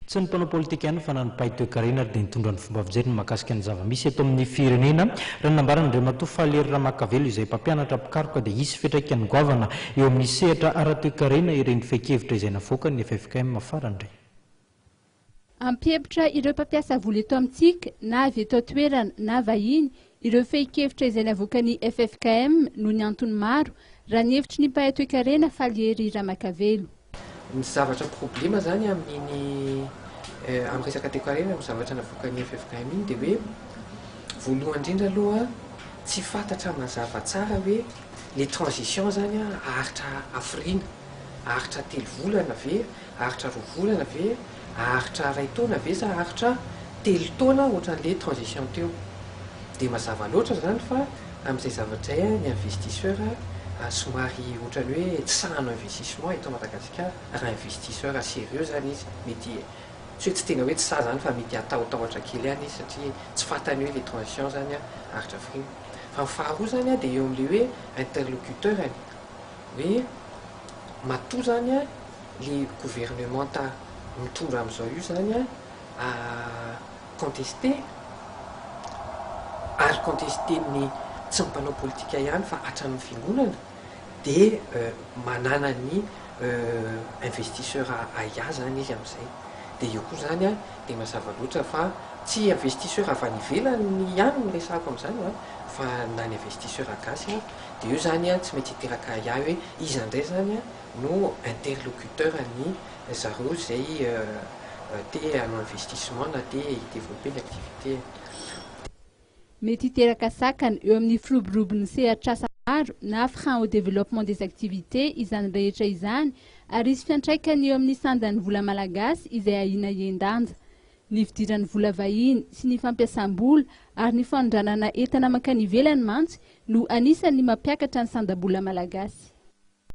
Tsy ny mpanao politika ihany fa na ny mpahay toe-karena dia nitondra ny fomba fijery ny mahakasika ny zava-misy eto amin'ny firenena. Raha nambarany matoa Falihery Ramakavelo izay mpampianatra mpikaroka dia hisy fiantraikany goavana eo amin'ny sehatra ara-toekarena ireny fehin-kevitra izay navoaka ny FFKM farany. Ampihevitra ireo mpampiasa vola eto amintsika na avy eto toerana na vahiny ireo fehin-kevitra izay navoakany FFKM no ny antony maro raha ny hevitry ny mpahay toe-karena Falihery Ramakavelo. Ny zavatra problema zany amin'ny resaka toe-karena amin'ny zavatra navoakany FFKM iny dia hoe voalohany indrindra aloha tsy fantatra mazava tsara hoe les transitions zany aharitra afrina, aharitra 3 volana ve, aharitra 2 volana ve, aharitra 2 taona ve sa aharitra 3 taona ohatran'le transition teo. Dia mazava loatra zany fa amin'izay zavatra ny investisseur somary ohatrany hoe tsy sahano investissement eto Madagasikara raha investisseur sérieux zany izy mety tsy tena hoe tsy saha zany fa mety atahotahotra kely ihany izy satria tsy fantany hoe les transitions zany aharitra afrina. Fa ny faharoa zany dia eo amin'le hoe interlocuteur hoe matoa zany le gouvernement mitondra amin'izao io zany contesté ary contesté ny tsy mpanao politika ihany fa hatramin'ny fiangonana dia manana ny investisseur aya zany izy amin'izay. Dia io koa zany dia mazava loatra fa tsy investisseur avy any ivelany ihany no resahako amin'izany fa na ny investisseur gasy dia io zany tsy mety hiteraka aya hoe izy indray zany no interlocuteur ny zareo izay te hanao investissement na te hidevelopper ny activité. Mety hiteraka sakana eo amin'ny firoborobon'ny sehatra maro na frein au développement des activités izany rehetra izany ary hisy fiantraikany eo amin'ny sandan'ny vola malagasy izay ahina iendanja, ny fidiran'ny vola vahiny sy ny fampiasam-bola ary ny fanondranana entana mankany ivelany mantsy no anisan'ny mampiakatra ny sandam-bola malagasy.